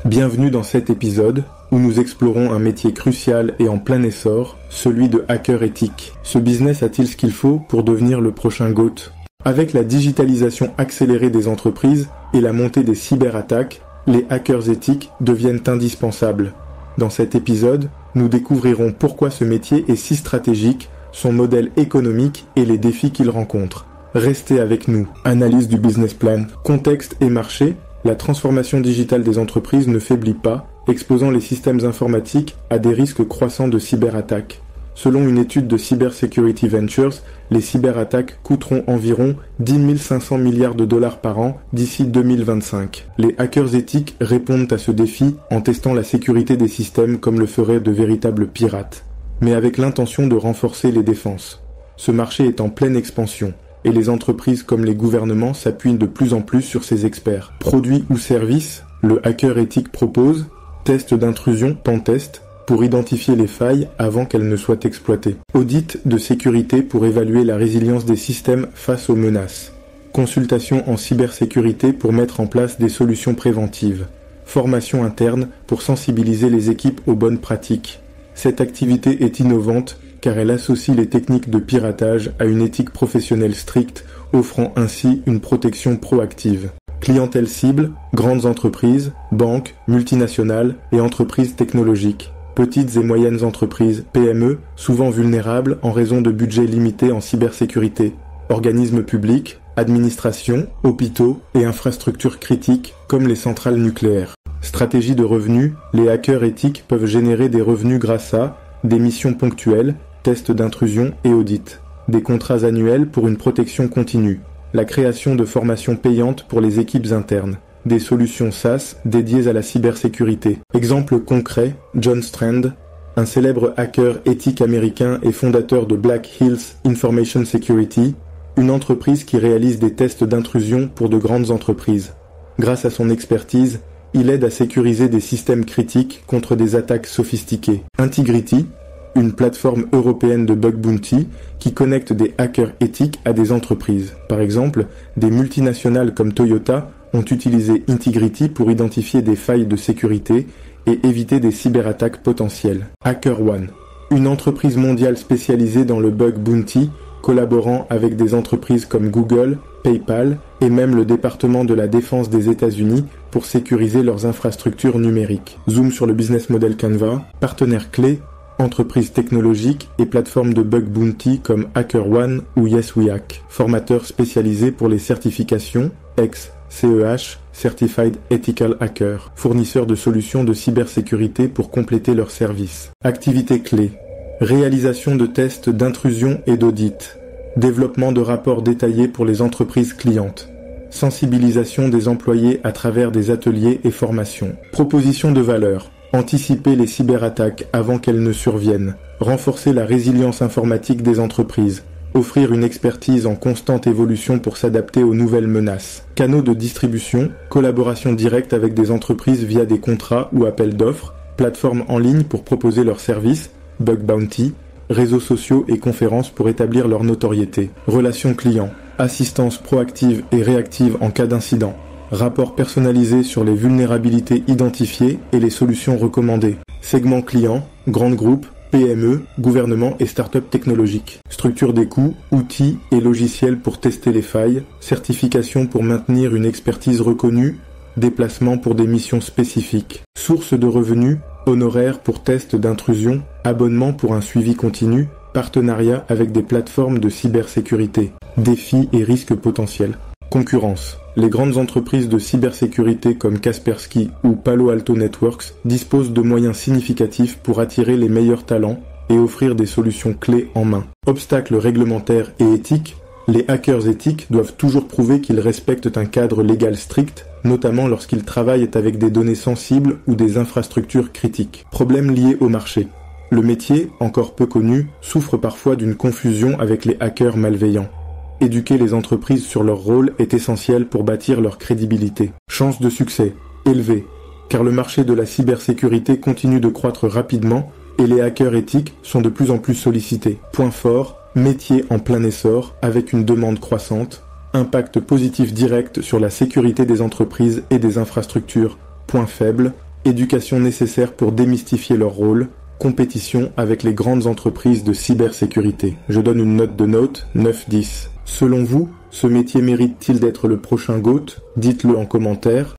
Bienvenue dans cet épisode où nous explorons un métier crucial et en plein essor, celui de hacker éthique. Ce business a-t-il ce qu'il faut pour devenir le prochain GOAT ? Avec la digitalisation accélérée des entreprises et la montée des cyberattaques, les hackers éthiques deviennent indispensables. Dans cet épisode, nous découvrirons pourquoi ce métier est si stratégique, son modèle économique et les défis qu'il rencontre. Restez avec nous. Analyse du business plan, contexte et marché. La transformation digitale des entreprises ne faiblit pas, exposant les systèmes informatiques à des risques croissants de cyberattaques. Selon une étude de Cybersecurity Ventures, les cyberattaques coûteront environ 10 500 milliards de dollars par an d'ici 2025. Les hackers éthiques répondent à ce défi en testant la sécurité des systèmes comme le feraient de véritables pirates, mais avec l'intention de renforcer les défenses. Ce marché est en pleine expansion, et les entreprises comme les gouvernements s'appuient de plus en plus sur ces experts. Produits ou services, le hacker éthique propose test d'intrusion, pentest, pour identifier les failles avant qu'elles ne soient exploitées. Audit de sécurité pour évaluer la résilience des systèmes face aux menaces. Consultation en cybersécurité pour mettre en place des solutions préventives. Formation interne pour sensibiliser les équipes aux bonnes pratiques. Cette activité est innovante car elle associe les techniques de piratage à une éthique professionnelle stricte, offrant ainsi une protection proactive. Clientèle cible, grandes entreprises, banques, multinationales et entreprises technologiques. Petites et moyennes entreprises, PME, souvent vulnérables en raison de budgets limités en cybersécurité. Organismes publics, administrations, hôpitaux et infrastructures critiques comme les centrales nucléaires. Stratégie de revenus, les hackers éthiques peuvent générer des revenus grâce à des missions ponctuelles, tests d'intrusion et audits, des contrats annuels pour une protection continue, la création de formations payantes pour les équipes internes, des solutions SaaS dédiées à la cybersécurité. Exemple concret, John Strand, un célèbre hacker éthique américain et fondateur de Black Hills Information Security, une entreprise qui réalise des tests d'intrusion pour de grandes entreprises. Grâce à son expertise, il aide à sécuriser des systèmes critiques contre des attaques sophistiquées. Integrity, une plateforme européenne de bug bounty qui connecte des hackers éthiques à des entreprises. Par exemple, des multinationales comme Toyota ont utilisé Integrity pour identifier des failles de sécurité et éviter des cyberattaques potentielles. HackerOne, une entreprise mondiale spécialisée dans le bug bounty, collaborant avec des entreprises comme Google, PayPal et même le département de la défense des États-Unis pour sécuriser leurs infrastructures numériques. Zoom sur le business model Canva, partenaires clés, entreprises technologiques et plateformes de bug bounty comme HackerOne ou YesWeHack, formateurs spécialisés pour les certifications, CEH, Certified Ethical Hacker, fournisseurs de solutions de cybersécurité pour compléter leurs services. Activités clés, réalisation de tests d'intrusion et d'audit, développement de rapports détaillés pour les entreprises clientes, sensibilisation des employés à travers des ateliers et formations, proposition de valeur, anticiper les cyberattaques avant qu'elles ne surviennent, renforcer la résilience informatique des entreprises, offrir une expertise en constante évolution pour s'adapter aux nouvelles menaces, canaux de distribution, collaboration directe avec des entreprises via des contrats ou appels d'offres, plateformes en ligne pour proposer leurs services, bug bounty, réseaux sociaux et conférences pour établir leur notoriété, relations clients, assistance proactive et réactive en cas d'incident, rapport personnalisé sur les vulnérabilités identifiées et les solutions recommandées, segments clients, grands groupes, PME, gouvernement et start-up technologiques, structure des coûts, outils et logiciels pour tester les failles, certification pour maintenir une expertise reconnue, déplacement pour des missions spécifiques, source de revenus, honoraires pour tests d'intrusion, abonnement pour un suivi continu, partenariat avec des plateformes de cybersécurité, défis et risques potentiels. Concurrence. Les grandes entreprises de cybersécurité comme Kaspersky ou Palo Alto Networks disposent de moyens significatifs pour attirer les meilleurs talents et offrir des solutions clés en main. Obstacles réglementaires et éthiques. Les hackers éthiques doivent toujours prouver qu'ils respectent un cadre légal strict, notamment lorsqu'ils travaillent avec des données sensibles ou des infrastructures critiques. Problèmes liés au marché. Le métier, encore peu connu, souffre parfois d'une confusion avec les hackers malveillants. Éduquer les entreprises sur leur rôle est essentiel pour bâtir leur crédibilité. Chances de succès élevées, car le marché de la cybersécurité continue de croître rapidement et les hackers éthiques sont de plus en plus sollicités. Point fort, métier en plein essor avec une demande croissante, impact positif direct sur la sécurité des entreprises et des infrastructures. Point faible, Éducation nécessaire pour démystifier leur rôle. Compétition avec les grandes entreprises de cybersécurité. Je donne une note de note, 9-10. Selon vous, ce métier mérite-t-il d'être le prochain GOAT? Dites-le en commentaire.